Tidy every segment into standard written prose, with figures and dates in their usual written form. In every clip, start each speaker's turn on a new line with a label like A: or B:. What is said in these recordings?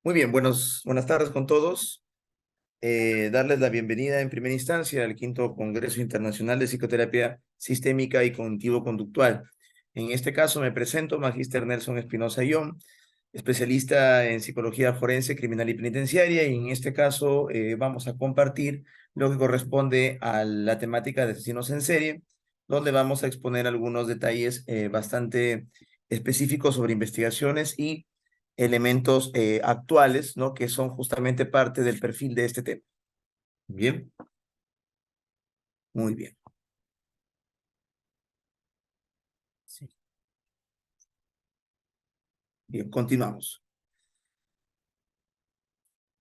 A: Muy bien, buenas tardes con todos. Darles la bienvenida en primera instancia al quinto Congreso Internacional de Psicoterapia Sistémica y Cognitivo-Conductual. En este caso me presento, Magíster Nelson Espinosa Ayón, especialista en psicología forense, criminal y penitenciaria, y en este caso vamos a compartir lo que corresponde a la temática de asesinos en serie, donde vamos a exponer algunos detalles bastante específicos sobre investigaciones y elementos actuales, ¿no? Que son justamente parte del perfil de este tema. Bien, muy bien. Sí. Bien, continuamos.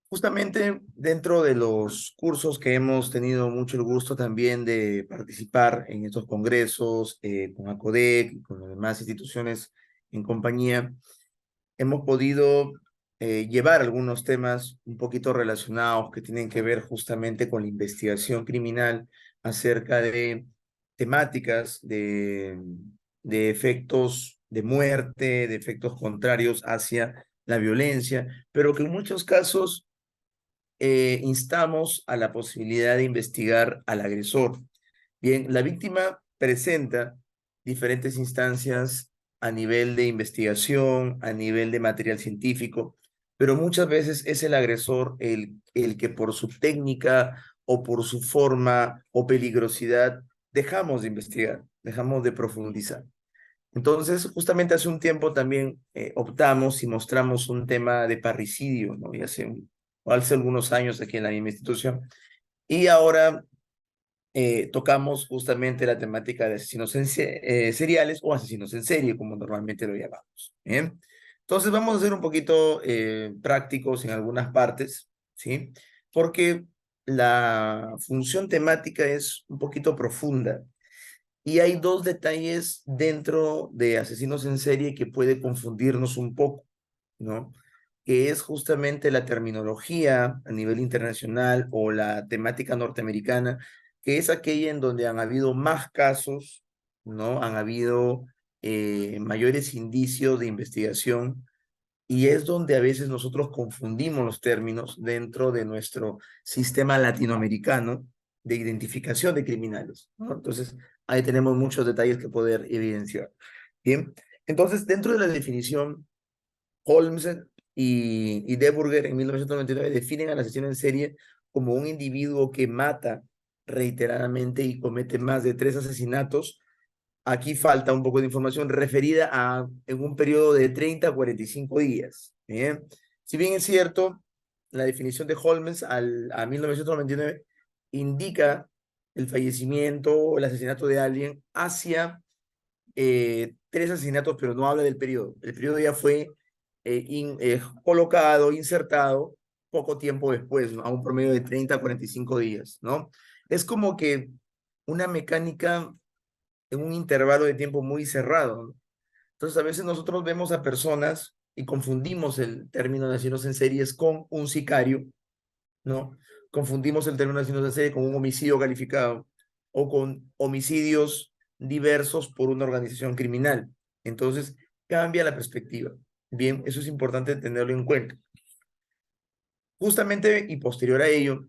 A: Justamente dentro de los cursos que hemos tenido mucho el gusto también de participar en estos congresos, con ACODEC y con las demás instituciones en compañía, hemos podido llevar algunos temas un poquito relacionados que tienen que ver justamente con la investigación criminal acerca de temáticas de efectos de muerte, de efectos contrarios hacia la violencia, pero que en muchos casos instamos a la posibilidad de investigar al agresor. Bien, la víctima presenta diferentes instancias a nivel de investigación, a nivel de material científico, pero muchas veces es el agresor el que por su técnica o por su forma o peligrosidad dejamos de investigar, dejamos de profundizar. Entonces, justamente hace un tiempo también optamos y mostramos un tema de parricidio, ¿no? Y hace algunos años aquí en la misma institución. Y ahora tocamos justamente la temática de asesinos seriales o asesinos en serie, como normalmente lo llamamos. ¿Bien? Entonces vamos a ser un poquito prácticos en algunas partes, ¿sí? Porque la función temática es un poquito profunda y hay dos detalles dentro de asesinos en serie que puede confundirnos un poco, ¿no? Que es justamente la terminología a nivel internacional o la temática norteamericana, que es aquella en donde han habido más casos, ¿no? Han habido mayores indicios de investigación y es donde a veces nosotros confundimos los términos dentro de nuestro sistema latinoamericano de identificación de criminales, ¿no? Entonces, ahí tenemos muchos detalles que poder evidenciar. Bien, entonces, dentro de la definición, Holmes y Deburger en 1999 definen al asesino en serie como un individuo que mata reiteradamente y comete más de 3 asesinatos. Aquí falta un poco de información referida a en un periodo de 30 a 45 días. Bien. Si bien es cierto, la definición de Holmes a 1999 indica el fallecimiento o el asesinato de alguien hacia 3 asesinatos, pero no habla del periodo. El periodo ya fue colocado, insertado poco tiempo después, ¿no? A un promedio de 30 a 45 días, ¿no? Es como que una mecánica en un intervalo de tiempo muy cerrado, ¿no? Entonces, a veces nosotros vemos a personas y confundimos el término de asesinos en series con un sicario, ¿no? Confundimos el término de asesinos en serie con un homicidio calificado o con homicidios diversos por una organización criminal. Entonces, cambia la perspectiva. Bien, eso es importante tenerlo en cuenta. Justamente y posterior a ello,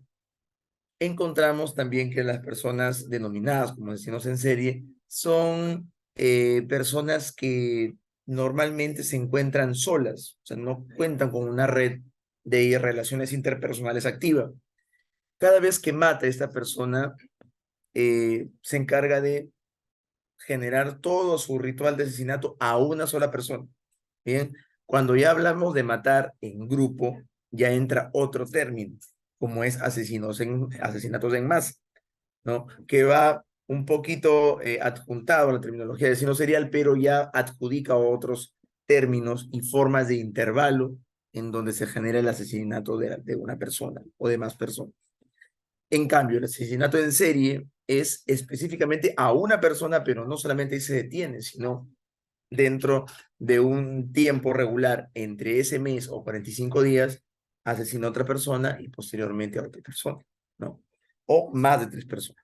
A: encontramos también que las personas denominadas como asesinos en serie son personas que normalmente se encuentran solas, o sea, no cuentan con una red de relaciones interpersonales activa. Cada vez que mata a esta persona, se encarga de generar todo su ritual de asesinato a una sola persona. Bien, cuando ya hablamos de matar en grupo, ya entra otro término, como es asesinatos en masa, ¿no? Que va un poquito adjuntado a la terminología de asesino serial, pero ya adjudica otros términos y formas de intervalo en donde se genera el asesinato de una persona o de más personas. En cambio, el asesinato en serie es específicamente a una persona, pero no solamente ahí se detiene, sino dentro de un tiempo regular entre ese mes o 45 días, asesina a otra persona y posteriormente a otra persona, ¿no? O más de 3 personas.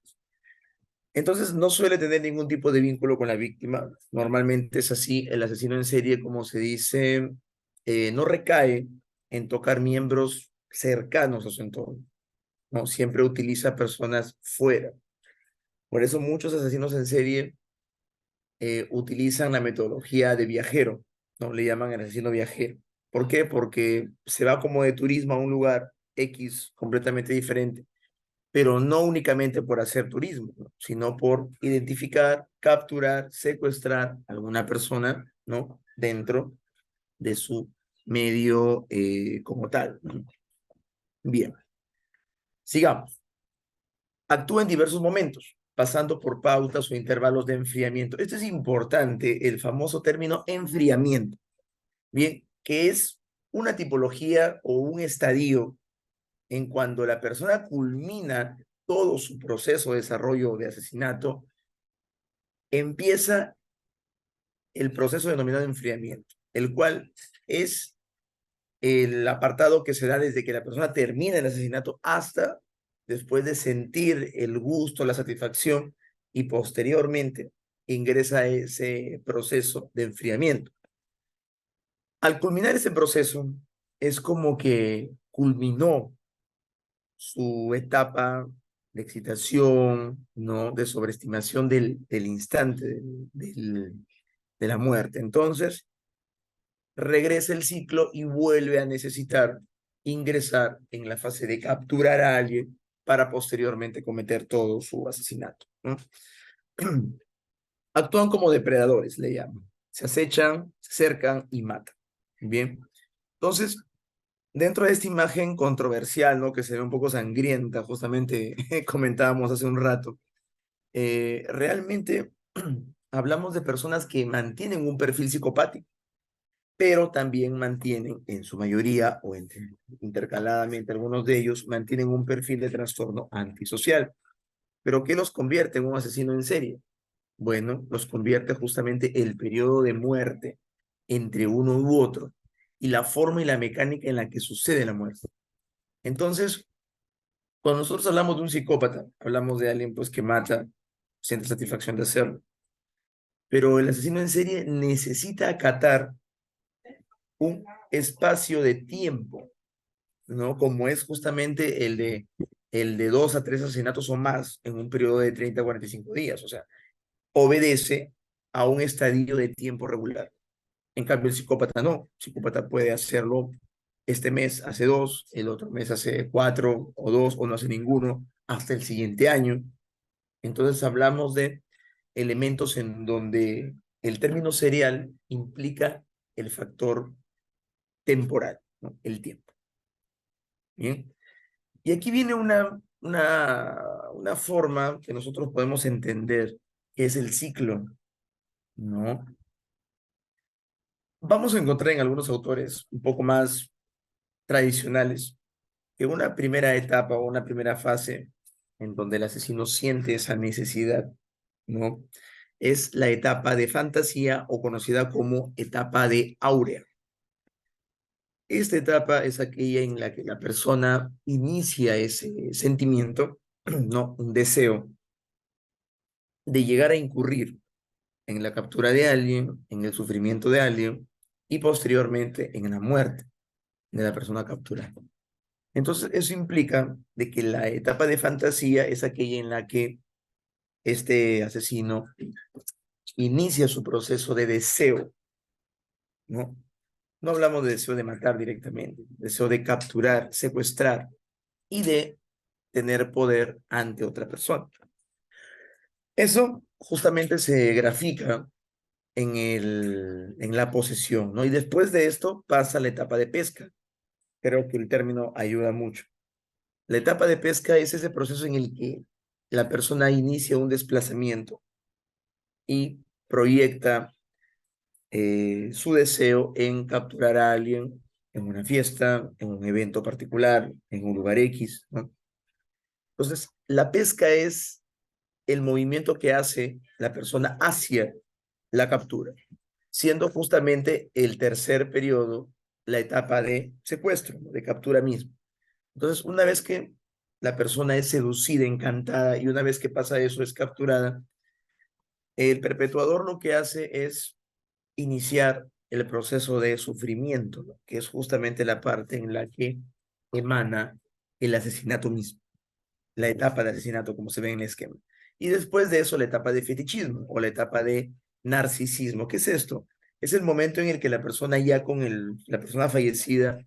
A: Entonces no suele tener ningún tipo de vínculo con la víctima. Normalmente es así, el asesino en serie, como se dice, no recae en tocar miembros cercanos a su entorno, ¿no? Siempre utiliza personas fuera. Por eso muchos asesinos en serie utilizan la metodología de viajero, ¿no? Le llaman el asesino viajero. ¿Por qué? Porque se va como de turismo a un lugar X completamente diferente, pero no únicamente por hacer turismo, ¿no? Sino por identificar, capturar, secuestrar a alguna persona, ¿no? Dentro de su medio como tal, ¿no? Bien, sigamos. Actúa en diversos momentos, pasando por pautas o intervalos de enfriamiento. Esto es importante, el famoso término enfriamiento, bien, que es una tipología o un estadio en cuando la persona culmina todo su proceso de desarrollo de asesinato, empieza el proceso denominado enfriamiento, el cual es el apartado que se da desde que la persona termina el asesinato hasta después de sentir el gusto, la satisfacción y posteriormente ingresa a ese proceso de enfriamiento. Al culminar ese proceso, es como que culminó su etapa de excitación, ¿no? De sobreestimación del instante, de la muerte. Entonces, regresa el ciclo y vuelve a necesitar ingresar en la fase de capturar a alguien para posteriormente cometer todo su asesinato, ¿no? Actúan como depredadores, le llaman. Se acechan, se acercan y matan. Bien. Entonces, dentro de esta imagen controversial, ¿no? Que se ve un poco sangrienta, justamente comentábamos hace un rato, realmente hablamos de personas que mantienen un perfil psicopático, pero también mantienen, en su mayoría o intercaladamente algunos de ellos, mantienen un perfil de trastorno antisocial. ¿Pero qué los convierte en un asesino en serie? Bueno, los convierte justamente el periodo de muerte entre uno u otro y la forma y la mecánica en la que sucede la muerte. Entonces, cuando nosotros hablamos de un psicópata, hablamos de alguien pues que mata, siente satisfacción de hacerlo, pero el asesino en serie necesita acatar un espacio de tiempo, ¿no? Como es justamente el de 2 a 3 asesinatos o más en un periodo de 30 a 45 días, o sea, obedece a un estadio de tiempo regular. En cambio, el psicópata no, el psicópata puede hacerlo este mes hace 2, el otro mes hace 4 o 2 o no hace ninguno hasta el siguiente año. Entonces hablamos de elementos en donde el término serial implica el factor temporal, ¿no? El tiempo. Bien. Y aquí viene una forma que nosotros podemos entender, que es el ciclo, ¿no? Vamos a encontrar en algunos autores un poco más tradicionales que una primera etapa o una primera fase en donde el asesino siente esa necesidad, ¿no? Es la etapa de fantasía o conocida como etapa de áurea. Esta etapa es aquella en la que la persona inicia ese sentimiento, ¿no? Un deseo de llegar a incurrir en la captura de alguien, en el sufrimiento de alguien y posteriormente en la muerte de la persona capturada. Entonces, eso implica de que la etapa de fantasía es aquella en la que este asesino inicia su proceso de deseo, ¿no? No hablamos de deseo de matar directamente, deseo de capturar, secuestrar y de tener poder ante otra persona. Eso justamente se grafica en la posesión, ¿no? Y después de esto pasa la etapa de pesca. Creo que el término ayuda mucho. La etapa de pesca es ese proceso en el que la persona inicia un desplazamiento y proyecta su deseo en capturar a alguien en una fiesta, en un evento particular, en un lugar X, ¿no? Entonces, la pesca es el movimiento que hace la persona hacia la captura, siendo justamente el tercer periodo la etapa de secuestro, ¿no? De captura mismo. Entonces, una vez que la persona es seducida, encantada, y una vez que pasa eso, es capturada, el perpetuador lo que hace es iniciar el proceso de sufrimiento, ¿no? Que es justamente la parte en la que emana el asesinato mismo, la etapa de asesinato, como se ve en el esquema. Y después de eso, la etapa de fetichismo o la etapa de narcisismo. ¿Qué es esto? Es el momento en el que la persona ya con la persona fallecida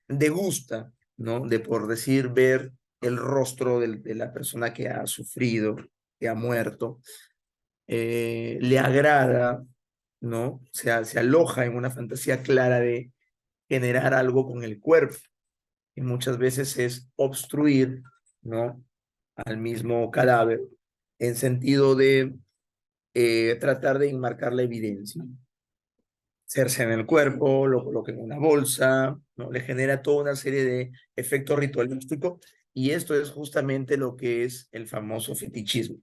A: degusta, ¿no? De, por decir, ver el rostro de la persona que ha sufrido, que ha muerto, le agrada, ¿no? Se aloja en una fantasía clara de generar algo con el cuerpo. Y muchas veces es obstruir, ¿no? Al mismo cadáver, en sentido de tratar de enmarcar la evidencia. Cercen el cuerpo, lo coloca en una bolsa, ¿no? Le genera toda una serie de efectos ritualísticos y esto es justamente lo que es el famoso fetichismo.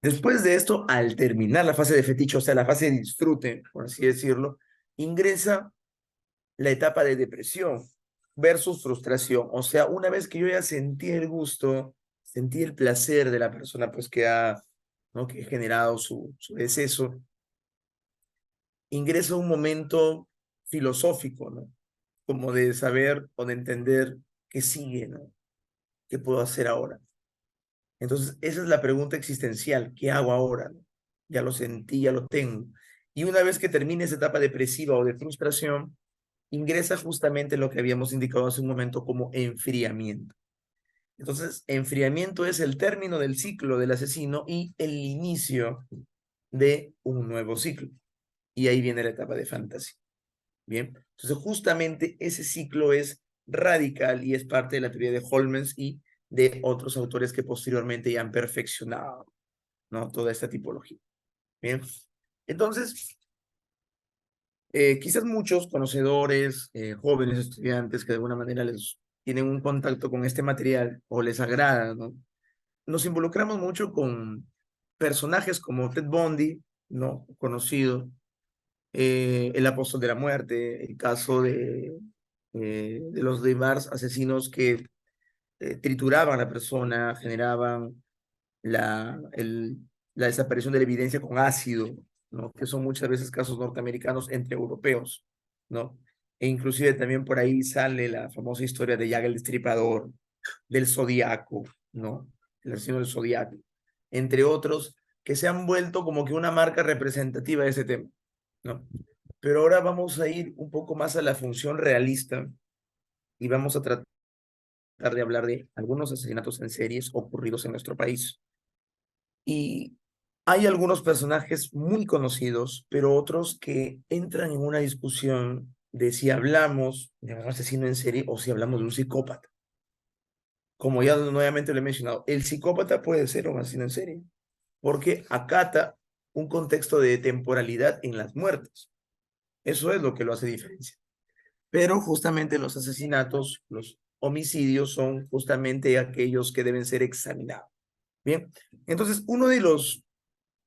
A: Después de esto, al terminar la fase de fetiche, o sea, la fase de disfrute, por así decirlo, ingresa la etapa de depresión versus frustración. O sea, una vez que yo ya sentí el gusto, sentí el placer de la persona pues que ha, ¿no? que ha generado su deceso, ingresa un momento filosófico, ¿no? Como de saber o de entender qué sigue, ¿no? ¿Qué puedo hacer ahora? Entonces, esa es la pregunta existencial. ¿Qué hago ahora? Ya lo sentí, ya lo tengo. Y una vez que termine esa etapa depresiva o de frustración, ingresa justamente lo que habíamos indicado hace un momento como enfriamiento. Entonces, enfriamiento es el término del ciclo del asesino y el inicio de un nuevo ciclo. Y ahí viene la etapa de fantasía. Bien, entonces justamente ese ciclo es radical y es parte de la teoría de Holmes y de otros autores que posteriormente ya han perfeccionado, ¿no? Toda esta tipología. Bien, entonces, quizás muchos conocedores, jóvenes estudiantes que de alguna manera les tienen un contacto con este material o les agrada, ¿no? Nos involucramos mucho con personajes como Ted Bundy, ¿no? Conocido, el apóstol de la muerte, el caso de los demás asesinos que trituraban a la persona, generaban la desaparición de la evidencia con ácido, ¿no? Que son muchas veces casos norteamericanos entre europeos, ¿no? E inclusive también por ahí sale la famosa historia de Jack el Destripador, del Zodíaco, ¿no? El asesino del Zodíaco, entre otros, que se han vuelto como que una marca representativa de ese tema, ¿no? Pero ahora vamos a ir un poco más a la función realista y vamos a tratar de hablar de algunos asesinatos en series ocurridos en nuestro país. Y hay algunos personajes muy conocidos, pero otros que entran en una discusión de si hablamos de un asesino en serie o si hablamos de un psicópata. Como ya nuevamente lo he mencionado, el psicópata puede ser un asesino en serie, porque acata un contexto de temporalidad en las muertes. Eso es lo que lo hace diferencia. Pero justamente los asesinatos, los homicidios son justamente aquellos que deben ser examinados. Bien, entonces uno de los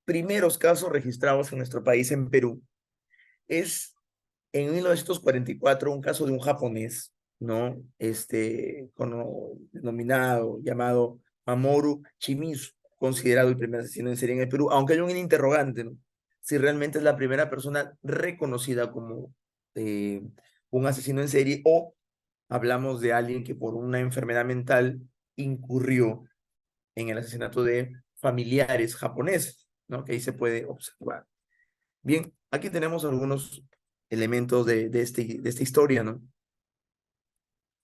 A: primeros casos registrados en nuestro país, en Perú, es en 1944 un caso de un japonés, ¿no? Denominado, llamado Mamoru Shimizu, considerado el primer asesino en serie en el Perú, aunque hay un interrogante, ¿no? Si realmente es la primera persona reconocida como un asesino en serie o hablamos de alguien que por una enfermedad mental incurrió en el asesinato de familiares japoneses, ¿no? Que ahí se puede observar. Bien, aquí tenemos algunos elementos de esta historia, ¿no?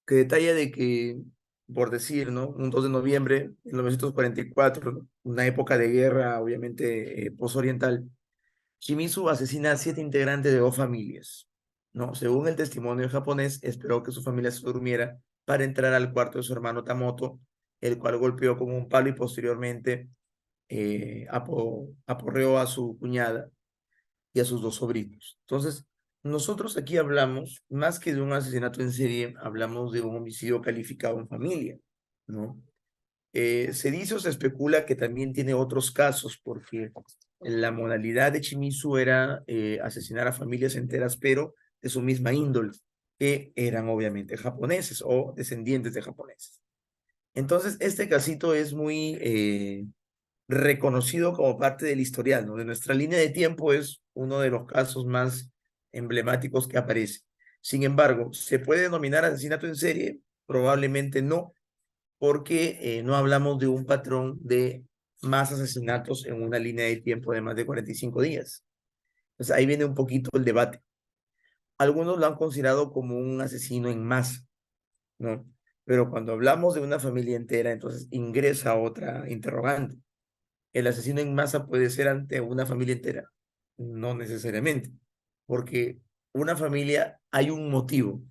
A: Que detalla de que, por decir, ¿no? Un 2 de noviembre de 1944, ¿no? Una época de guerra, obviamente, posoriental, Shimizu asesina a 7 integrantes de 2 familias, ¿no? Según el testimonio japonés, esperó que su familia se durmiera para entrar al cuarto de su hermano Tamoto, el cual golpeó con un palo y posteriormente aporreó a su cuñada y a sus 2 sobrinos. Entonces, nosotros aquí hablamos, más que de un asesinato en serie, hablamos de un homicidio calificado en familia, ¿no? Se dice o se especula que también tiene otros casos, porque la modalidad de Chimizu era asesinar a familias enteras, pero de su misma índole, que eran obviamente japoneses o descendientes de japoneses. Entonces, este casito es muy reconocido como parte del historial, ¿no? De nuestra línea de tiempo es uno de los casos más emblemáticos que aparecen. Sin embargo, ¿se puede denominar asesinato en serie? Probablemente no, porque no hablamos de un patrón de más asesinatos en una línea de tiempo de más de 45 días. Entonces ahí viene un poquito el debate. Algunos lo han considerado como un asesino en masa, ¿no? Pero cuando hablamos de una familia entera, entonces ingresa otra interrogante. ¿El asesino en masa puede ser ante una familia entera? No necesariamente, porque una familia hay un motivo.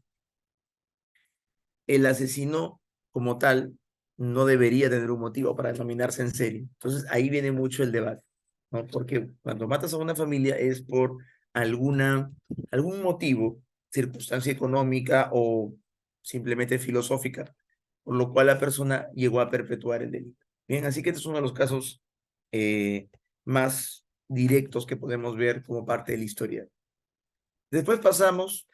A: El asesino como tal no debería tener un motivo para denominarse en serie. Entonces ahí viene mucho el debate, ¿no? Porque cuando matas a una familia es por algún motivo, circunstancia económica o simplemente filosófica, por lo cual la persona llegó a perpetuar el delito. Bien, así que este es uno de los casos eh, más directos que podemos ver como parte de la historia. Después pasamos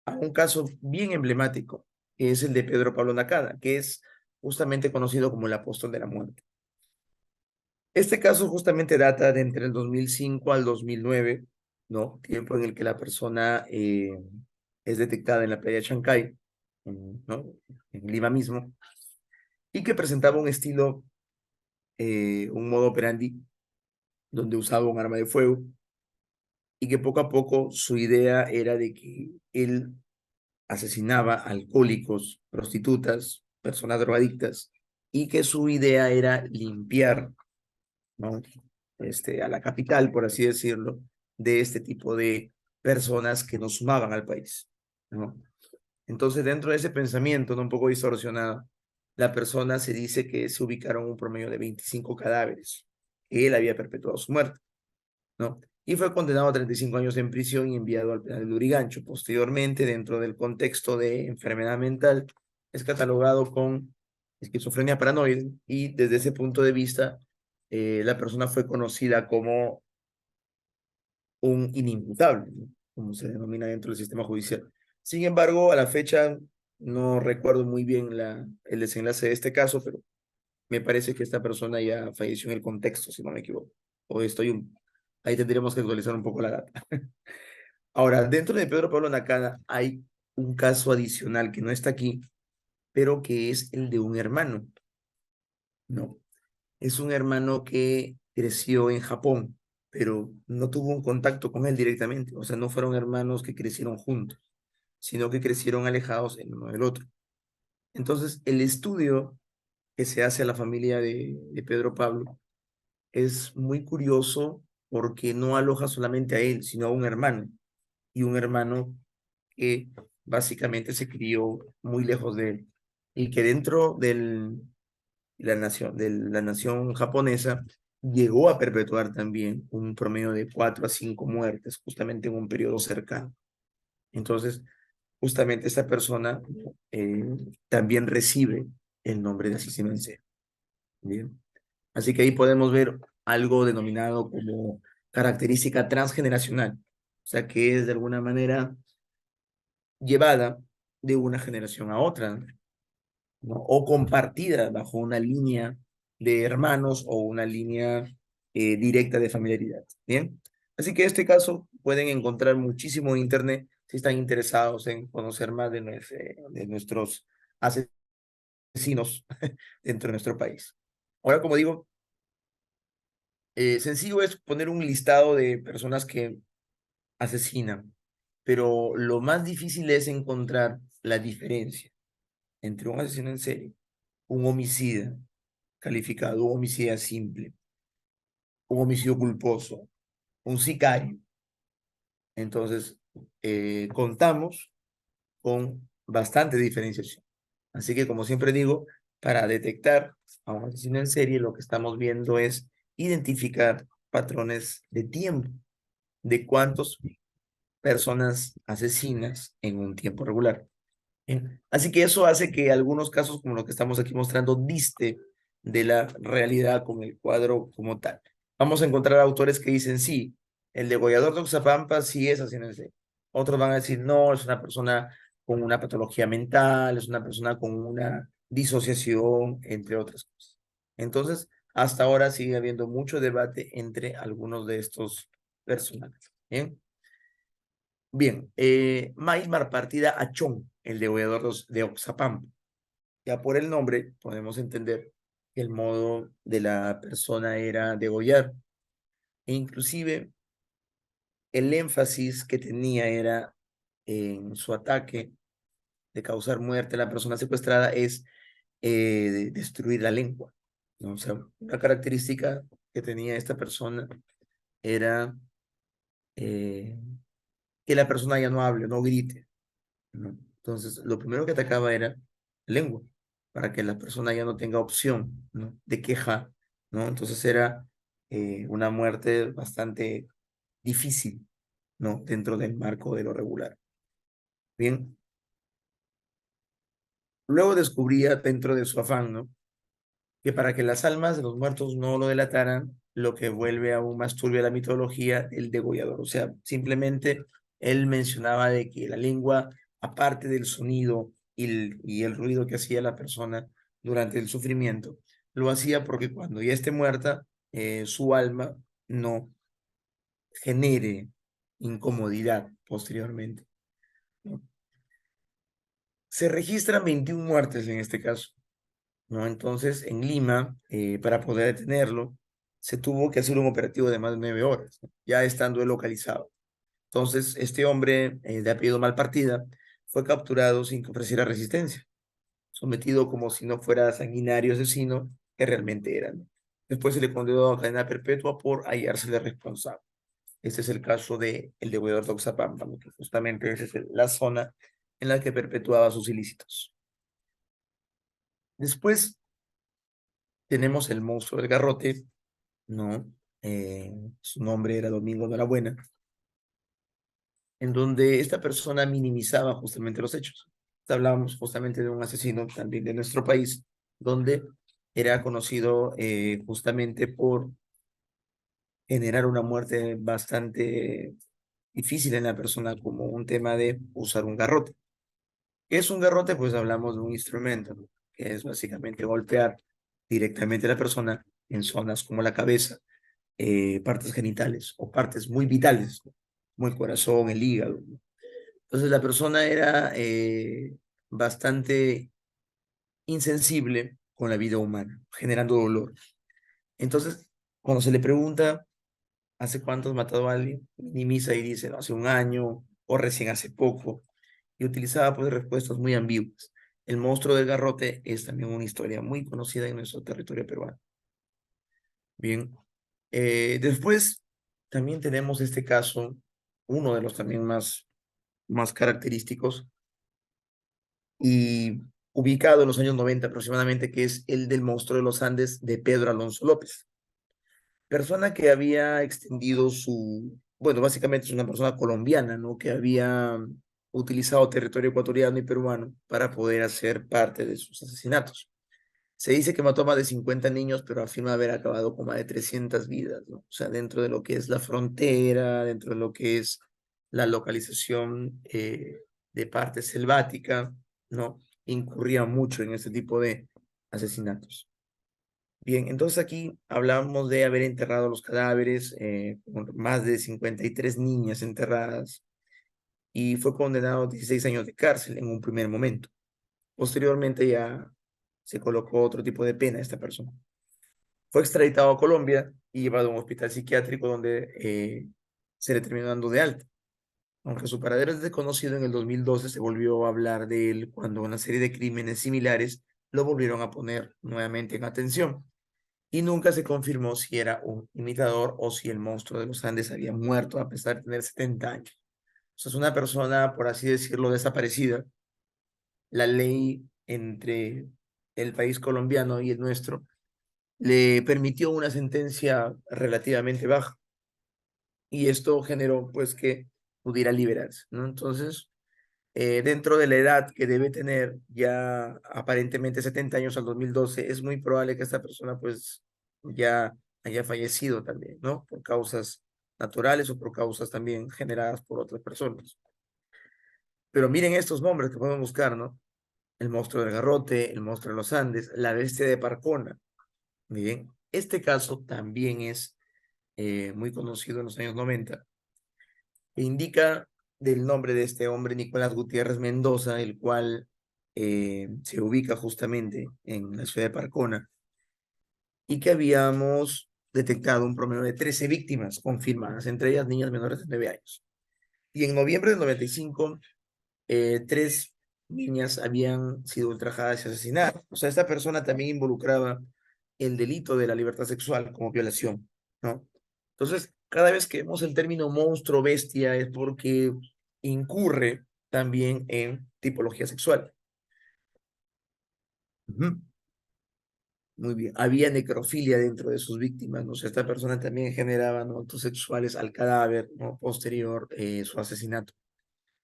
A: a un caso bien emblemático, que es el de Pedro Pablo Nacada, que es justamente conocido como el apóstol de la muerte. Este caso justamente data de entre el 2005 al 2009, ¿no? Tiempo en el que la persona es detectada en la playa de Chancay, ¿no? En Lima mismo, y que presentaba un estilo, un modo operandi, donde usaba un arma de fuego, y que poco a poco su idea era de que él asesinaba alcohólicos, prostitutas, personas drogadictas, y que su idea era limpiar, ¿no? A la capital, por así decirlo, de este tipo de personas que no sumaban al país, ¿no? Entonces, dentro de ese pensamiento, ¿no? Un poco distorsionado, la persona se dice que se ubicaron un promedio de 25 cadáveres, que él había perpetuado su muerte, ¿no? Y fue condenado a 35 años en prisión y enviado al penal de Lurigancho. Posteriormente, dentro del contexto de enfermedad mental, es catalogado con esquizofrenia paranoide y desde ese punto de vista, la persona fue conocida como un inimputable, ¿no? Como se denomina dentro del sistema judicial. Sin embargo, a la fecha no recuerdo muy bien el desenlace de este caso, pero me parece que esta persona ya falleció en el contexto, si no me equivoco. O ahí tendríamos que actualizar un poco la data. Ahora, dentro de Pedro Pablo Nacada hay un caso adicional que no está aquí, pero que es el de un hermano, ¿no? Es un hermano que creció en Japón, pero no tuvo un contacto con él directamente. O sea, no fueron hermanos que crecieron juntos, sino que crecieron alejados el uno del otro. Entonces, el estudio que se hace a la familia de Pedro Pablo es muy curioso porque no aloja solamente a él, sino a un hermano, y un hermano que básicamente se crió muy lejos de él, y que dentro de la nación japonesa llegó a perpetuar también un promedio de 4 a 5 muertes, justamente en un periodo cercano. Entonces, justamente esta persona eh, también recibe el nombre de asesino en serie. Bien. Así que ahí podemos ver algo denominado como característica transgeneracional, o sea, que es de alguna manera llevada de una generación a otra, ¿no? O compartida bajo una línea de hermanos o una línea directa de familiaridad. Bien, así que este caso pueden encontrar muchísimo en internet si están interesados en conocer más de nuestros asesinos dentro de nuestro país. Ahora, como digo, sencillo es poner un listado de personas que asesinan, pero lo más difícil es encontrar la diferencia entre un asesino en serie, un homicida calificado, un homicida simple, un homicidio culposo, un sicario. Entonces, contamos con bastante diferenciación. Así que, como siempre digo, para detectar a un asesino en serie, lo que estamos viendo es identificar patrones de tiempo, de cuántas personas asesinas en un tiempo regular. Bien. Así que eso hace que algunos casos, como lo que estamos aquí mostrando, diste de la realidad con el cuadro como tal. Vamos a encontrar autores que dicen, sí, el degollador de Oxapampa sí es así en serie. Otros van a decir, no, es una persona con una patología mental, es una persona con una disociación, entre otras cosas. Entonces, hasta ahora sigue habiendo mucho debate entre algunos de estos personajes. Bien. Bien, Maílmar Partida Achón, el degollador de Oxapampa. Ya por el nombre podemos entender que el modo de la persona era degollar. E inclusive el énfasis que tenía era en su ataque de causar muerte a la persona secuestrada es de destruir la lengua, ¿no? O sea, una característica que tenía esta persona era eh, que la persona ya no hable, no grite, ¿no? Entonces, lo primero que atacaba era lengua, para que la persona ya no tenga opción, ¿no? De queja, ¿no? Entonces era una muerte bastante difícil, ¿no? Dentro del marco de lo regular. Bien, luego descubría dentro de su afán, ¿no? Que para que las almas de los muertos no lo delataran, lo que vuelve aún más turbia la mitología, el degollador. O sea, simplemente él mencionaba de que la lengua, aparte del sonido y el ruido que hacía la persona durante el sufrimiento, lo hacía porque cuando ya esté muerta, su alma no genere incomodidad posteriormente, ¿no? Se registran 21 muertes en este caso, ¿no? Entonces, en Lima, para poder detenerlo, se tuvo que hacer un operativo de más de 9 horas, ¿no? Ya estando él localizado. Entonces, este hombre de apellido Malpartida fue capturado sin que ofreciera resistencia, sometido como si no fuera sanguinario asesino que realmente era, ¿no? Después se le condenó a cadena perpetua por hallársele responsable. Este es el caso de el deudor de Oxapampa, ¿no? Que justamente esa es la zona en la que perpetuaba sus ilícitos. Después tenemos el monstruo del garrote, ¿no? Su nombre era Domingo Norabuena, en donde esta persona minimizaba justamente los hechos. Hablábamos justamente de un asesino también de nuestro país, donde era conocido justamente por generar una muerte bastante difícil en la persona, como un tema de usar un garrote. ¿Qué es un garrote? Pues hablamos de un instrumento, ¿no? Que es básicamente golpear directamente a la persona en zonas como la cabeza, partes genitales o partes muy vitales, ¿no? Como el corazón, el hígado, ¿no? Entonces la persona era bastante insensible con la vida humana, generando dolor. Entonces, cuando se le pregunta hace cuánto has matado a alguien, minimiza y dice, no, hace un año o recién hace poco, y utilizaba pues respuestas muy ambiguas. El monstruo del garrote es también una historia muy conocida en nuestro territorio peruano. Bien, después también tenemos este caso, uno de los también más característicos y ubicado en los años 90 aproximadamente, que es el del monstruo de los Andes de Pedro Alonso López. Persona que había extendido bueno, básicamente es una persona colombiana, ¿no? Que había utilizado territorio ecuatoriano y peruano para poder hacer parte de sus asesinatos. Se dice que mató a más de 50 niños, pero afirma haber acabado con más de 300 vidas, ¿no? O sea, dentro de lo que es la frontera, dentro de lo que es la localización de parte selvática, ¿no? Incurría mucho en este tipo de asesinatos. Bien, entonces aquí hablamos de haber enterrado los cadáveres, con más de 53 niñas enterradas, y fue condenado a 16 años de cárcel en un primer momento. Posteriormente ya se colocó otro tipo de pena a esta persona. Fue extraditado a Colombia y llevado a un hospital psiquiátrico donde se le terminó dando de alta. Aunque su paradero es desconocido, en el 2012 se volvió a hablar de él cuando una serie de crímenes similares lo volvieron a poner nuevamente en atención. Y nunca se confirmó si era un imitador o si el monstruo de los Andes había muerto a pesar de tener 70 años. O sea, es una persona, por así decirlo, desaparecida. La ley entre el país colombiano y el nuestro le permitió una sentencia relativamente baja y esto generó pues que pudiera liberarse, ¿no? Entonces, dentro de la edad que debe tener ya aparentemente 70 años al 2012, es muy probable que esta persona pues ya haya fallecido también, ¿no? Por causas naturales o por causas también generadas por otras personas. Pero miren estos nombres que podemos buscar, ¿no? El monstruo del Garrote, el monstruo de los Andes, la bestia de Parcona. Bien, este caso también es muy conocido en los años 90 e indica del nombre de este hombre, Nicolás Gutiérrez Mendoza, el cual se ubica justamente en la ciudad de Parcona, y que habíamos detectado un promedio de 13 víctimas confirmadas, entre ellas niñas menores de 9 años. Y en noviembre del 95, 3 niñas habían sido ultrajadas y asesinadas. O sea, esta persona también involucraba el delito de la libertad sexual como violación, ¿no? Entonces, cada vez que vemos el término monstruo, bestia, es porque incurre también en tipología sexual. Ujú. Muy bien. Había necrofilia dentro de sus víctimas, ¿no? O sea, esta persona también generaba, ¿no?, actos sexuales al cadáver, ¿no?, posterior su asesinato.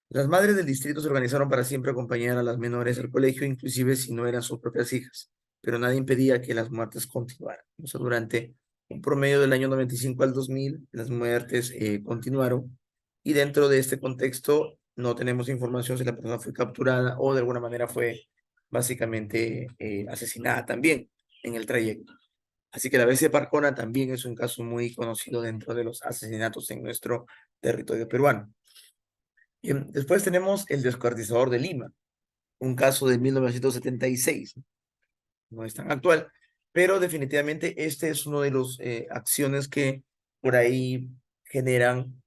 A: Las madres del distrito se organizaron para siempre acompañar a las menores al colegio, inclusive si no eran sus propias hijas, pero nada impedía que las muertes continuaran. O sea, durante un promedio del año 95 al 2000, las muertes continuaron, y dentro de este contexto no tenemos información si la persona fue capturada o de alguna manera fue básicamente asesinada también en el trayecto. Así que la BC Parcona también es un caso muy conocido dentro de los asesinatos en nuestro territorio peruano. Bien, después tenemos el descuartizador de Lima, un caso de 1976, no es tan actual, pero definitivamente este es uno de los acciones que por ahí generan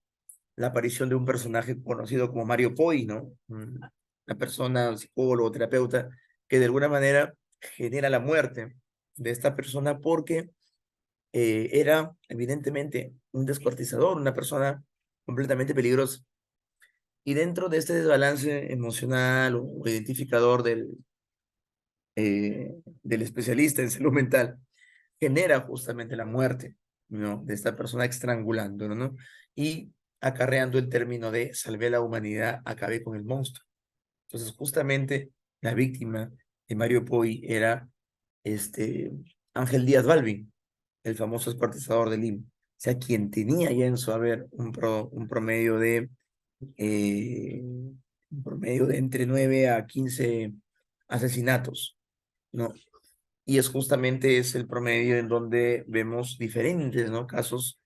A: la aparición de un personaje conocido como Mario Poi, ¿no? Una persona, un psicólogo, terapeuta, que de alguna manera genera la muerte de esta persona porque era evidentemente un descuartizador, una persona completamente peligrosa. Y dentro de este desbalance emocional o identificador del especialista en salud mental, genera justamente la muerte, ¿no?, de esta persona estrangulándolo, ¿no? Y acarreando el término de salvé la humanidad, acabé con el monstruo. Entonces, justamente la víctima de Mario Poi era este Ángel Díaz Balvin, el famoso escuartizador de Lima. O sea, quien tenía ya en su haber un promedio de un promedio de entre 9 a 15 asesinatos, ¿no? Y es justamente ese el promedio en donde vemos diferentes, ¿no?, casos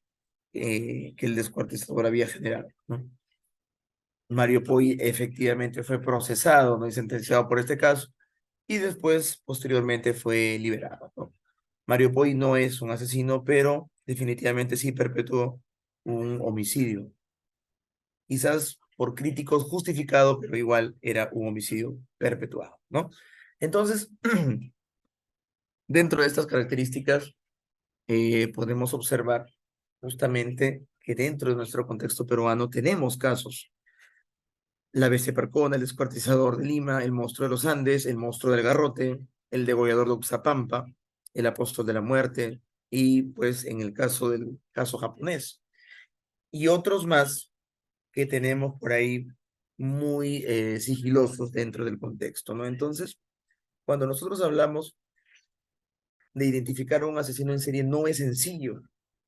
A: que el descuartizador había generado, ¿no? Mario Poi efectivamente fue procesado, ¿no?, y sentenciado por este caso, y después, posteriormente, fue liberado, ¿no? Mario Poi no es un asesino, pero definitivamente sí perpetuó un homicidio. Quizás por críticos justificado, pero igual era un homicidio perpetuado, ¿no? Entonces, dentro de estas características, podemos observar justamente que dentro de nuestro contexto peruano tenemos casos. La bestia Percona, el descuartizador de Lima, el monstruo de los Andes, el monstruo del Garrote, el degollador de Uxapampa, el apóstol de la muerte, y pues en el caso del caso japonés. Y otros más que tenemos por ahí muy sigilosos dentro del contexto, ¿no? Entonces, cuando nosotros hablamos de identificar a un asesino en serie, no es sencillo,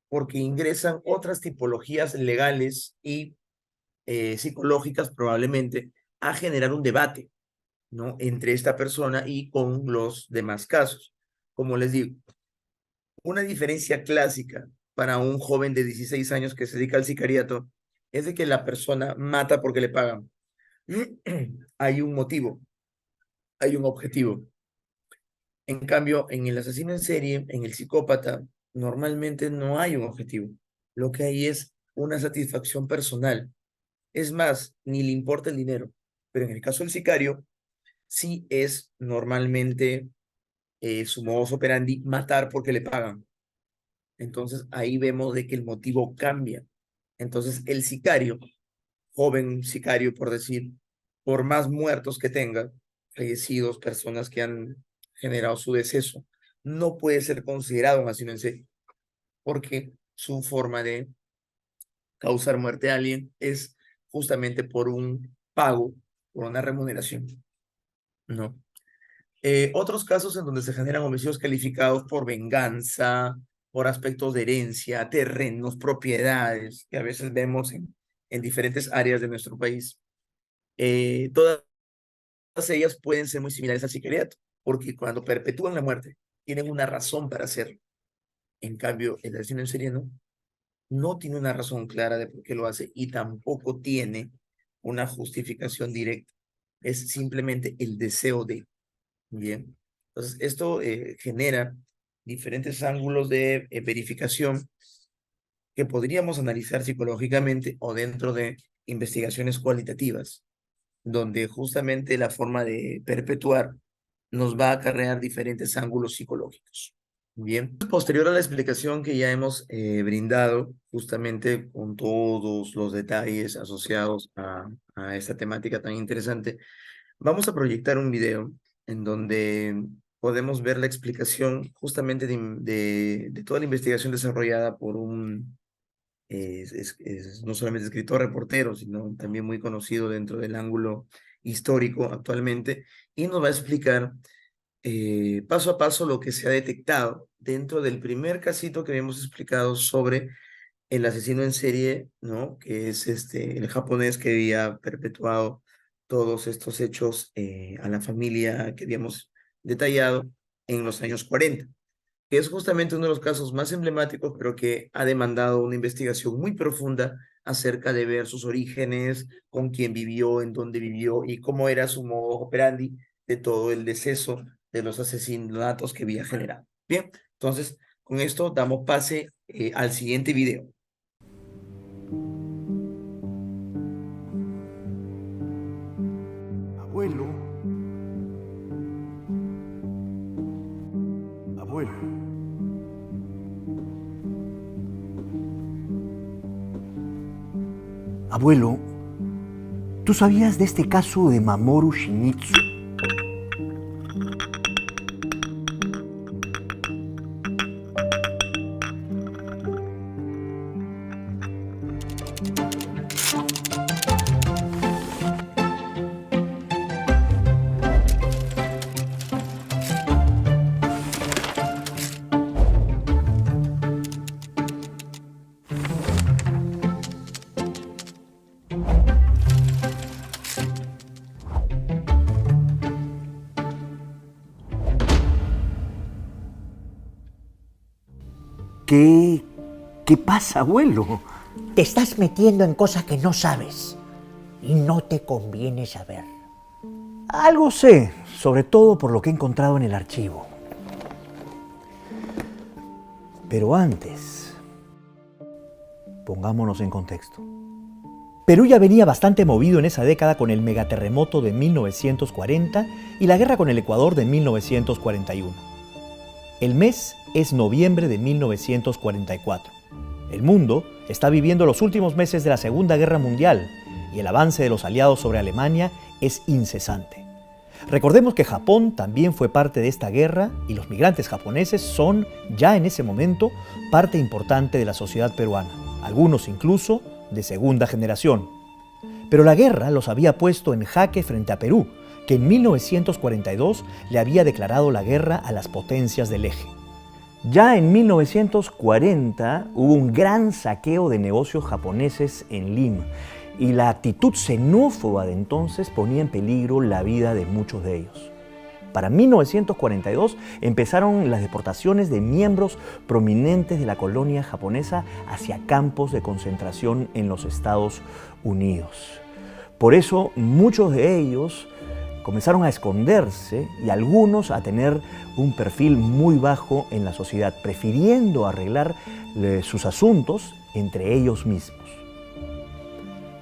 A: porque ingresan otras tipologías legales y psicológicas probablemente a generar un debate, ¿no?, entre esta persona y con los demás casos. Como les digo, una diferencia clásica para un joven de 16 años que se dedica al sicariato es de que la persona mata porque le pagan. Hay un motivo, hay un objetivo. En cambio, en el asesino en serie, en el psicópata, normalmente no hay un objetivo. Lo que hay es una satisfacción personal. Es más, ni le importa el dinero. Pero en el caso del sicario, sí es normalmente su modus operandi matar porque le pagan. Entonces ahí vemos de que el motivo cambia. Entonces el sicario, joven sicario por decir, por más muertos que tenga, fallecidos, personas que han generado su deceso, no puede ser considerado un asesino en serie, porque su forma de causar muerte a alguien es justamente por un pago, por una remuneración, ¿no? Otros casos en donde se generan homicidios calificados por venganza, por aspectos de herencia, terrenos, propiedades, que a veces vemos en diferentes áreas de nuestro país. Todas ellas pueden ser muy similares al sicariato, porque cuando perpetúan la muerte, tienen una razón para hacerlo. En cambio, el asesino en serie no tiene una razón clara de por qué lo hace y tampoco tiene una justificación directa, es simplemente el deseo de. Bien, entonces esto genera diferentes ángulos de verificación que podríamos analizar psicológicamente o dentro de investigaciones cualitativas, donde justamente la forma de perpetuar nos va a acarrear diferentes ángulos psicológicos. Bien, posterior a la explicación que ya hemos brindado, justamente con todos los detalles asociados a esta temática tan interesante, vamos a proyectar un video en donde podemos ver la explicación justamente de toda la investigación desarrollada por un no solamente escritor, reportero, sino también muy conocido dentro del ángulo histórico actualmente, y nos va a explicar paso a paso lo que se ha detectado dentro del primer casito que habíamos explicado sobre el asesino en serie, ¿no? Que es el japonés que había perpetuado todos estos hechos a la familia que habíamos detallado en los años 40, que es justamente uno de los casos más emblemáticos, pero que ha demandado una investigación muy profunda acerca de ver sus orígenes, con quién vivió, en dónde vivió y cómo era su modo operandi de todo el deceso de los asesinatos que había generado. Bien, entonces con esto damos pase al siguiente video.
B: Abuelo, abuelo. Abuelo, ¿tú sabías de este caso de Mamoru Shimizu? ¿Qué pasa, abuelo?
C: Te estás metiendo en cosas que no sabes y no te conviene saber.
B: Algo sé, sobre todo por lo que he encontrado en el archivo. Pero antes, pongámonos en contexto. Perú ya venía bastante movido en esa década con el megaterremoto de 1940 y la guerra con el Ecuador de 1941. El mes es noviembre de 1944. El mundo está viviendo los últimos meses de la Segunda Guerra Mundial y el avance de los aliados sobre Alemania es incesante. Recordemos que Japón también fue parte de esta guerra y los migrantes japoneses son, ya en ese momento, parte importante de la sociedad peruana, algunos incluso de segunda generación. Pero la guerra los había puesto en jaque frente a Perú, que en 1942 le había declarado la guerra a las potencias del eje. Ya en 1940 hubo un gran saqueo de negocios japoneses en Lima y la actitud xenófoba de entonces ponía en peligro la vida de muchos de ellos. Para 1942 empezaron las deportaciones de miembros prominentes de la colonia japonesa hacia campos de concentración en los Estados Unidos. Por eso muchos de ellos comenzaron a esconderse y algunos a tener un perfil muy bajo en la sociedad, prefiriendo arreglar sus asuntos entre ellos mismos.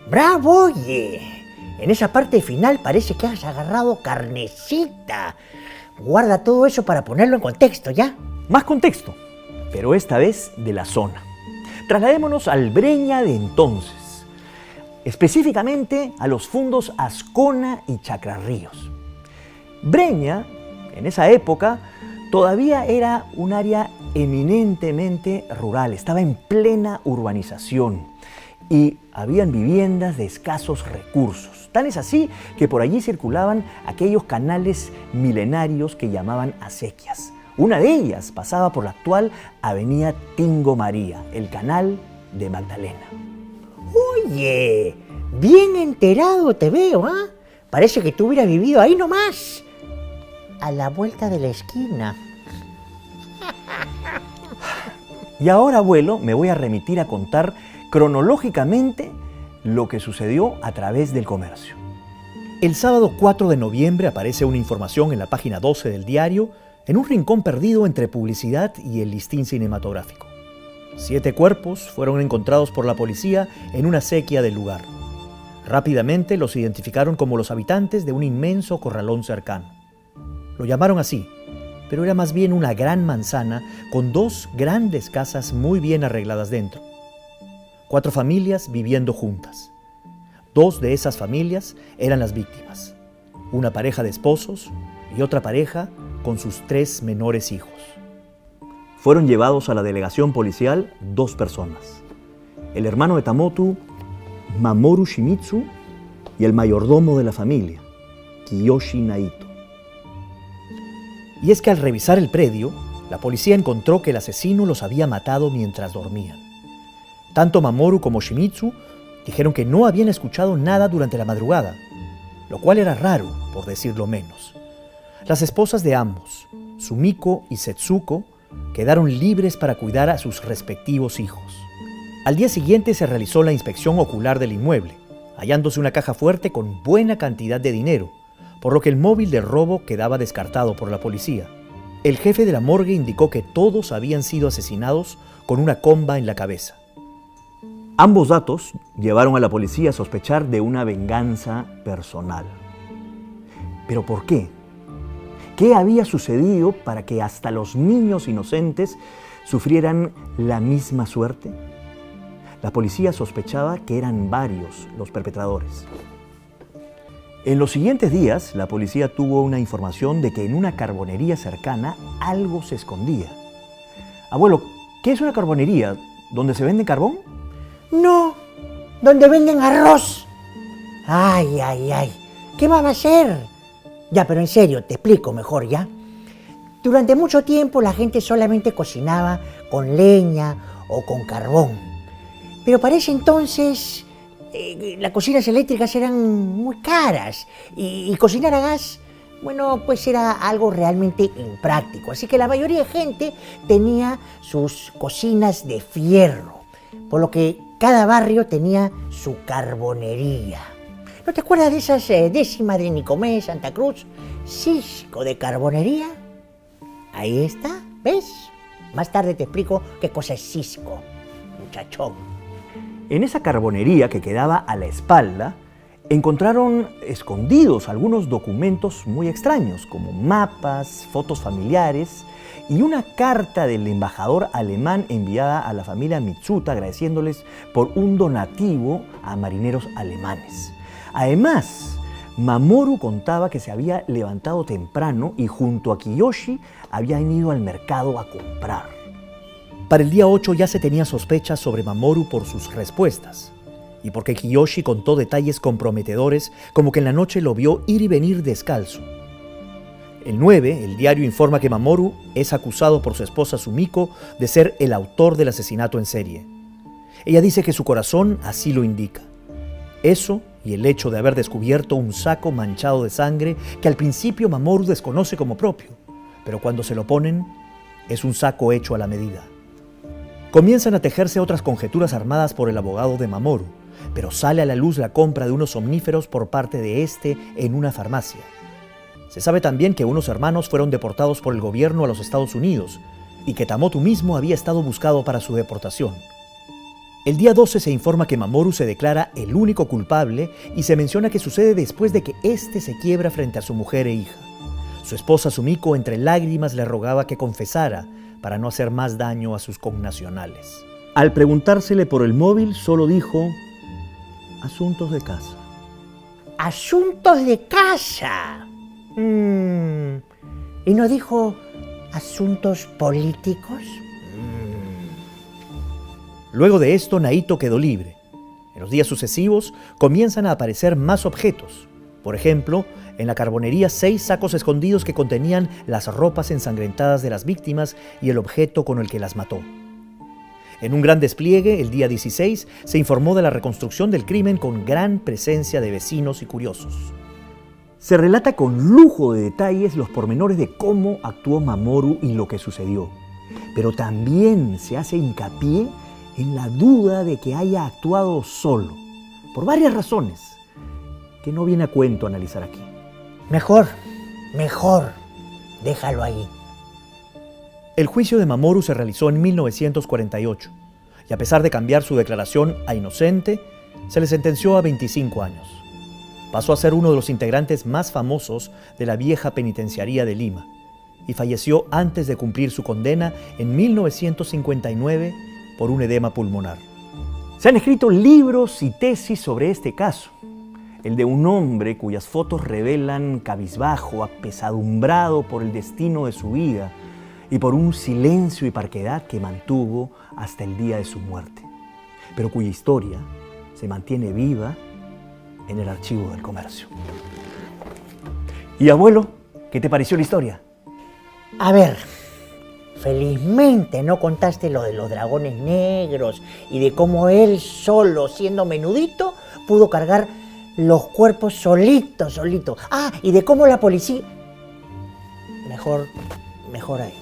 C: ¡Bravo, oye! En esa parte final parece que has agarrado carnecita. Guarda todo eso para ponerlo en contexto, ¿ya?
B: Más contexto, pero esta vez de la zona. Trasladémonos al Breña de entonces, específicamente a los fundos Ascona y Chacrarríos. Breña, en esa época, todavía era un área eminentemente rural, estaba en plena urbanización y habían viviendas de escasos recursos. Tan es así que por allí circulaban aquellos canales milenarios que llamaban acequias. Una de ellas pasaba por la actual avenida Tingo María, el canal de Magdalena.
C: Oye, bien enterado te veo, ¿ah? Parece que tú hubieras vivido ahí nomás, a la vuelta de la esquina.
B: Y ahora, abuelo, me voy a remitir a contar cronológicamente lo que sucedió a través del comercio. El sábado 4 de noviembre aparece una información en la página 12 del diario, en un rincón perdido entre publicidad y el listín cinematográfico. 7 cuerpos fueron encontrados por la policía en una acequia del lugar. Rápidamente los identificaron como los habitantes de un inmenso corralón cercano. Lo llamaron así, pero era más bien una gran manzana con 2 grandes casas muy bien arregladas dentro. 4 familias viviendo juntas. 2 de esas familias eran las víctimas. Una pareja de esposos y otra pareja con sus 3 menores hijos. Fueron llevados a la delegación policial 2 personas. El hermano de Tamotu, Mamoru Shimizu, y el mayordomo de la familia, Kiyoshi Naito. Y es que al revisar el predio, la policía encontró que el asesino los había matado mientras dormían. Tanto Mamoru como Shimizu dijeron que no habían escuchado nada durante la madrugada, lo cual era raro, por decirlo menos. Las esposas de ambos, Sumiko y Setsuko, quedaron libres para cuidar a sus respectivos hijos. Al día siguiente se realizó la inspección ocular del inmueble, hallándose una caja fuerte con buena cantidad de dinero, por lo que el móvil de robo quedaba descartado por la policía. El jefe de la morgue indicó que todos habían sido asesinados con una comba en la cabeza. Ambos datos llevaron a la policía a sospechar de una venganza personal. ¿Pero por qué? ¿Qué había sucedido para que hasta los niños inocentes sufrieran la misma suerte? La policía sospechaba que eran varios los perpetradores. En los siguientes días, la policía tuvo una información de que en una carbonería cercana algo se escondía. Abuelo, ¿qué es una carbonería? ¿Donde se vende carbón?
C: No, donde venden arroz. Ay, ay, ay. ¿Qué va a ser? Ya, pero en serio, te explico mejor, ¿ya? Durante mucho tiempo la gente solamente cocinaba con leña o con carbón. Pero para ese entonces las cocinas eléctricas eran muy caras y cocinar a gas, bueno, pues era algo realmente impráctico. Así que la mayoría de gente tenía sus cocinas de fierro, por lo que cada barrio tenía su carbonería. ¿No te acuerdas de esas décimas de Nicomé, Santa Cruz? Cisco de carbonería. Ahí está, ¿ves? Más tarde te explico qué cosa es Cisco, muchachón.
B: En esa carbonería que quedaba a la espalda, encontraron escondidos algunos documentos muy extraños, como mapas, fotos familiares y una carta del embajador alemán enviada a la familia Mitsuta agradeciéndoles por un donativo a marineros alemanes. Además, Mamoru contaba que se había levantado temprano y junto a Kiyoshi habían ido al mercado a comprar. Para el día 8 ya se tenía sospechas sobre Mamoru por sus respuestas y porque Kiyoshi contó detalles comprometedores como que en la noche lo vio ir y venir descalzo. El 9, el diario informa que Mamoru es acusado por su esposa Sumiko de ser el autor del asesinato en serie. Ella dice que su corazón así lo indica. Eso y el hecho de haber descubierto un saco manchado de sangre que al principio Mamoru desconoce como propio, pero cuando se lo ponen, es un saco hecho a la medida. Comienzan a tejerse otras conjeturas armadas por el abogado de Mamoru, pero sale a la luz la compra de unos somníferos por parte de este en una farmacia. Se sabe también que unos hermanos fueron deportados por el gobierno a los Estados Unidos y que Tamotu mismo había estado buscado para su deportación. El día 12 se informa que Mamoru se declara el único culpable y se menciona que sucede después de que éste se quiebra frente a su mujer e hija. Su esposa Sumiko entre lágrimas le rogaba que confesara para no hacer más daño a sus connacionales. Al preguntársele por el móvil, solo dijo: asuntos de casa.
C: ¡Asuntos de casa! ¿Y no dijo asuntos políticos?
B: Luego de esto, Naito quedó libre. En los días sucesivos comienzan a aparecer más objetos. Por ejemplo, en la carbonería 6 sacos escondidos que contenían las ropas ensangrentadas de las víctimas y el objeto con el que las mató. En un gran despliegue, el día 16, se informó de la reconstrucción del crimen con gran presencia de vecinos y curiosos. Se relata con lujo de detalles los pormenores de cómo actuó Mamoru y lo que sucedió. Pero también se hace hincapié en la duda de que haya actuado solo, por varias razones que no viene a cuento analizar aquí.
C: Mejor, mejor, déjalo ahí.
B: El juicio de Mamoru se realizó en 1948 y a pesar de cambiar su declaración a inocente, se le sentenció a 25 años. Pasó a ser uno de los integrantes más famosos de la vieja penitenciaría de Lima y falleció antes de cumplir su condena en 1959 por un edema pulmonar. Se han escrito libros y tesis sobre este caso. El de un hombre cuyas fotos revelan cabizbajo, apesadumbrado por el destino de su vida y por un silencio y parquedad que mantuvo hasta el día de su muerte, pero cuya historia se mantiene viva en el archivo del comercio. Y abuelo, ¿qué te pareció la historia?
C: A ver, felizmente no contaste lo de los dragones negros y de cómo él solo, siendo menudito, pudo cargar los cuerpos solitos. Ah, y de cómo la policía... Mejor ahí.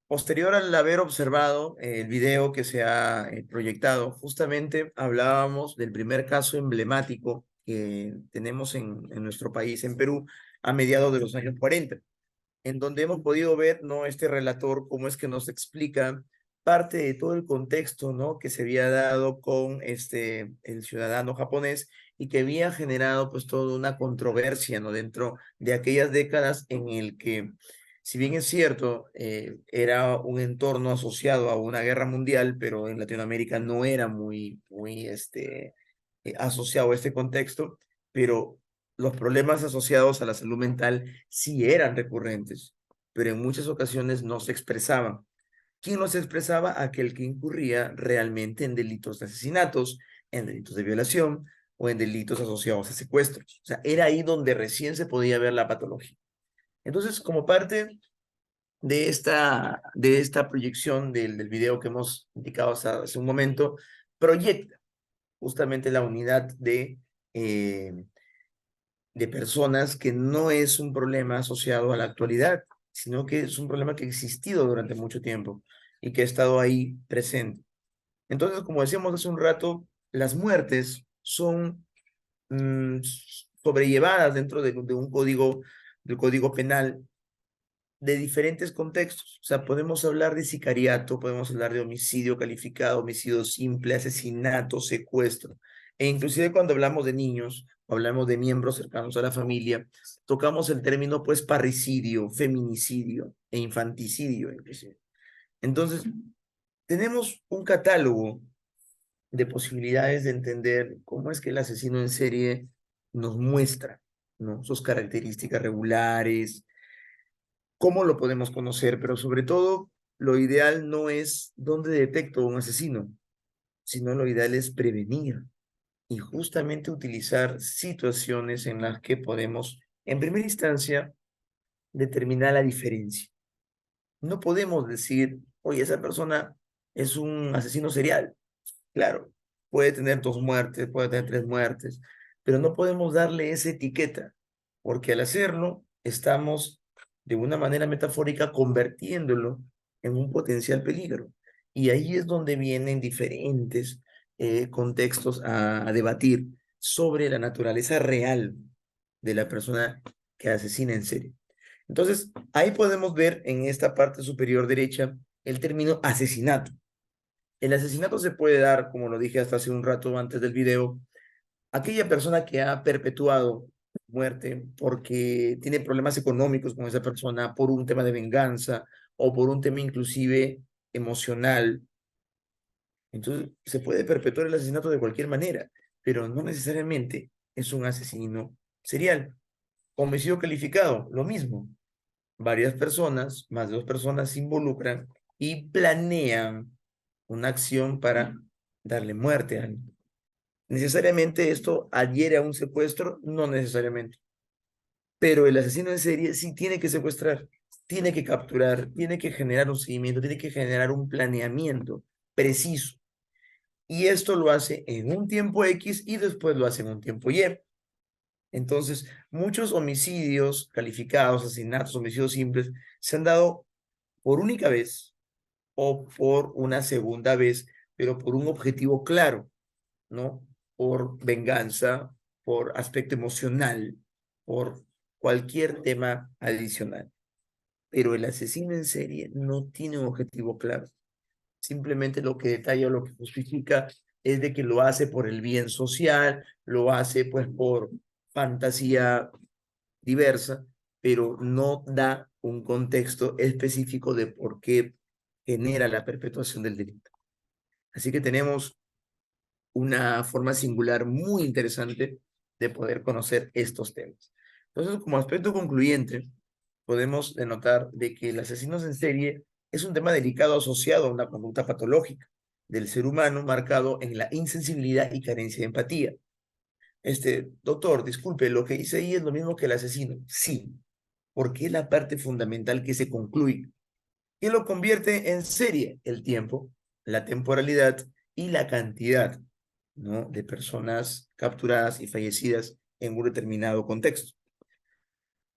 A: Posterior al haber observado el video que se ha proyectado, justamente hablábamos del primer caso emblemático que tenemos en nuestro país, en Perú, a mediados de los años 40, en donde hemos podido ver, ¿no?, este relator, cómo es que nos explica parte de todo el contexto, ¿no?, que se había dado con el ciudadano japonés y que había generado pues toda una controversia, ¿no?, dentro de aquellas décadas en el que, si bien es cierto, era un entorno asociado a una guerra mundial, pero en Latinoamérica no era muy asociado a este contexto, pero los problemas asociados a la salud mental sí eran recurrentes, pero en muchas ocasiones no se expresaban. ¿Quién los expresaba? Aquel que incurría realmente en delitos de asesinatos, en delitos de violación o en delitos asociados a secuestros. O sea, era ahí donde recién se podía ver la patología. Entonces, como parte de esta proyección del video que hemos indicado hace un momento, proyecta justamente la unidad de personas, que no es un problema asociado a la actualidad, sino que es un problema que ha existido durante mucho tiempo y que ha estado ahí presente. Entonces, como decíamos hace un rato, las muertes son sobrellevadas dentro de un código, del código penal, de diferentes contextos. O sea, podemos hablar de sicariato, podemos hablar de homicidio calificado, homicidio simple, asesinato, secuestro. E inclusive cuando hablamos de niños, o hablamos de miembros cercanos a la familia, tocamos el término pues parricidio, feminicidio e infanticidio inclusive. Entonces, tenemos un catálogo de posibilidades de entender cómo es que el asesino en serie nos muestra, ¿no?, sus características regulares, cómo lo podemos conocer, pero sobre todo, lo ideal no es dónde detecto un asesino, sino lo ideal es prevenir y justamente utilizar situaciones en las que podemos, en primera instancia, determinar la diferencia. No podemos decir, oye, esa persona es un asesino serial. Claro, puede tener 2 muertes, puede tener 3 muertes, pero no podemos darle esa etiqueta, porque al hacerlo estamos de una manera metafórica convirtiéndolo en un potencial peligro. Y ahí es donde vienen diferentes contextos a debatir sobre la naturaleza real de la persona que asesina en serie. Entonces, ahí podemos ver en esta parte superior derecha el término asesinato. El asesinato se puede dar, como lo dije hasta hace un rato antes del video, aquella persona que ha perpetuado muerte porque tiene problemas económicos con esa persona, por un tema de venganza o por un tema inclusive emocional. Entonces, se puede perpetuar el asesinato de cualquier manera, pero no necesariamente es un asesino serial. Homicidio calificado, lo mismo. Varias personas, más de 2 personas, se involucran y planean una acción para darle muerte a alguien. ¿Necesariamente esto adhiere a un secuestro? No necesariamente. Pero el asesino en serie sí tiene que secuestrar, tiene que capturar, tiene que generar un seguimiento, tiene que generar un planeamiento preciso. y esto lo hace en un tiempo X y después lo hace en un tiempo Y. Entonces, muchos homicidios calificados, asesinatos, homicidios simples, se han dado por única vez o por una segunda vez, pero por un objetivo claro, ¿no? Por venganza, por aspecto emocional, por cualquier tema adicional. Pero el asesino en serie no tiene un objetivo claro. Simplemente lo que detalla o lo que justifica es de que lo hace por el bien social, lo hace pues por fantasía diversa, pero no da un contexto específico de por qué genera la perpetuación del delito. Así que tenemos una forma singular muy interesante de poder conocer estos temas. Entonces, como aspecto concluyente, podemos denotar de que el asesino en serie es un tema delicado asociado a una conducta patológica del ser humano marcado en la insensibilidad y carencia de empatía. Doctor, disculpe, lo que hice ahí es lo mismo que el asesino. Sí, porque es la parte fundamental que se concluye. ¿Qué lo convierte en serie? El tiempo, la temporalidad y la cantidad, ¿no?, de personas capturadas y fallecidas en un determinado contexto.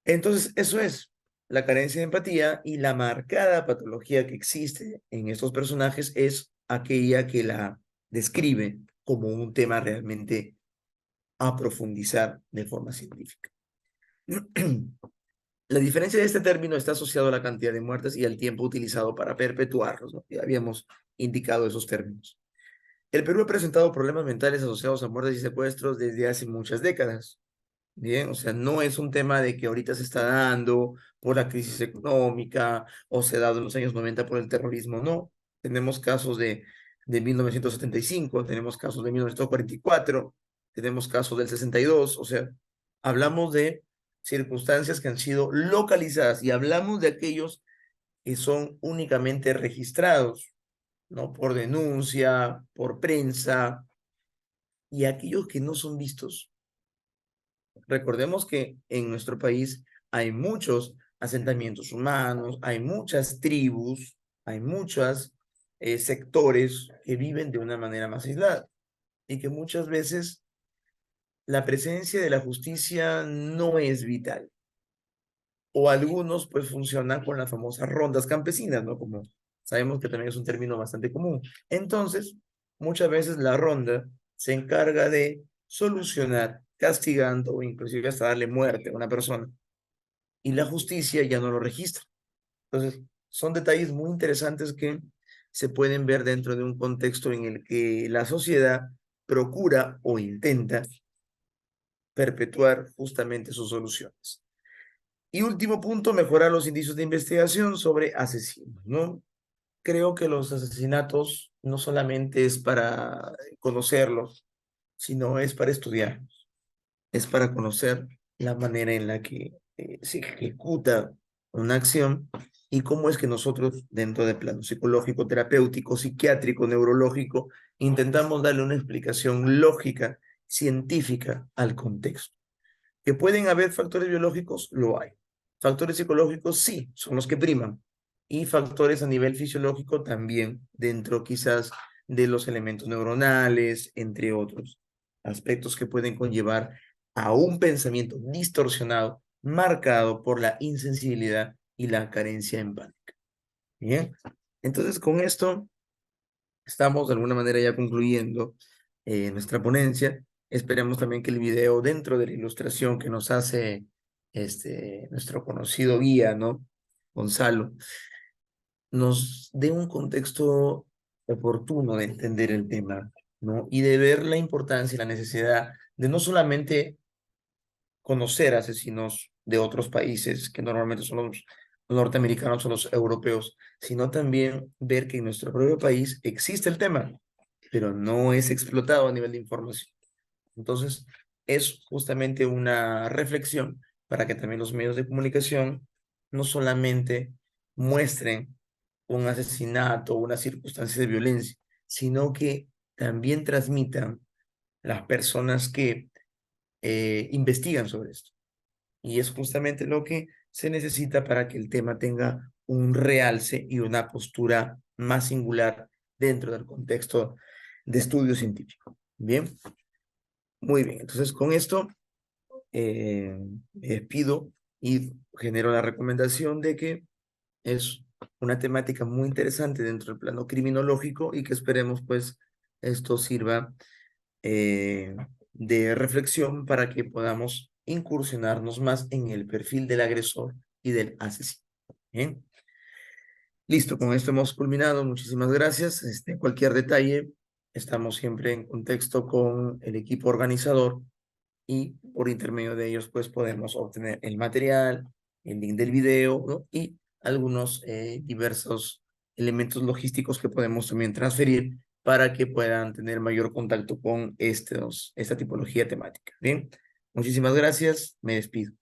A: Entonces, eso es la carencia de empatía, y la marcada patología que existe en estos personajes es aquella que la describe como un tema realmente a profundizar de forma científica. La diferencia de este término está asociado a la cantidad de muertes y al tiempo utilizado para perpetuarlos, ¿no? Ya habíamos indicado esos términos. El Perú ha presentado problemas mentales asociados a muertes y secuestros desde hace muchas décadas. Bien, o sea, no es un tema de que ahorita se está dando por la crisis económica o se ha dado en los años 90 por el terrorismo, no. Tenemos casos de 1975, tenemos casos de 1944, tenemos casos del 62, o sea, hablamos de circunstancias que han sido localizadas y hablamos de aquellos que son únicamente registrados, ¿no? Por denuncia, por prensa, y aquellos que no son vistos. Recordemos que en nuestro país hay muchos asentamientos humanos, hay muchas tribus, hay muchos sectores que viven de una manera más aislada y que muchas veces la presencia de la justicia no es vital. O algunos pues funcionan con las famosas rondas campesinas, ¿no? Como sabemos que también es un término bastante común. Entonces, muchas veces la ronda se encarga de solucionar, castigando o inclusive hasta darle muerte a una persona, y la justicia ya no lo registra. Entonces, son detalles muy interesantes que se pueden ver dentro de un contexto en el que la sociedad procura o intenta perpetuar justamente sus soluciones. Y último punto, mejorar los indicios de investigación sobre asesinos, ¿no? Creo que los asesinatos no solamente es para conocerlos, sino es para estudiarlos, es para conocer la manera en la que se ejecuta una acción y cómo es que nosotros, dentro del plano psicológico, terapéutico, psiquiátrico, neurológico, intentamos darle una explicación lógica, científica al contexto. ¿Que pueden haber factores biológicos? Lo hay. Factores psicológicos sí, son los que priman. Y factores a nivel fisiológico también, dentro quizás de los elementos neuronales, entre otros aspectos que pueden conllevar a un pensamiento distorsionado, marcado por la insensibilidad y la carencia empática. Bien, entonces con esto estamos de alguna manera ya concluyendo nuestra ponencia. Esperemos también que el video, dentro de la ilustración que nos hace nuestro conocido guía, ¿no?, Gonzalo, nos dé un contexto oportuno de entender el tema, ¿no? Y de ver la importancia y la necesidad de no solamente conocer asesinos de otros países, que normalmente son los norteamericanos o los europeos, sino también ver que en nuestro propio país existe el tema, pero no es explotado a nivel de información. Entonces, es justamente una reflexión para que también los medios de comunicación no solamente muestren un asesinato o una circunstancia de violencia, sino que también transmitan las personas que investigan sobre esto. Y es justamente lo que se necesita para que el tema tenga un realce y una postura más singular dentro del contexto de estudio científico. Bien, muy bien. Entonces, con esto pido y genero la recomendación de que es una temática muy interesante dentro del plano criminológico y que esperemos pues esto sirva eh, de reflexión para que podamos incursionarnos más en el perfil del agresor y del asesino. Bien. Listo, con esto hemos culminado. Muchísimas gracias. Cualquier detalle, estamos siempre en contexto con el equipo organizador y por intermedio de ellos pues podemos obtener el material, el link del video, ¿no? Y algunos diversos elementos logísticos que podemos también transferir para que puedan tener mayor contacto con esta tipología temática. Bien, muchísimas gracias, me despido.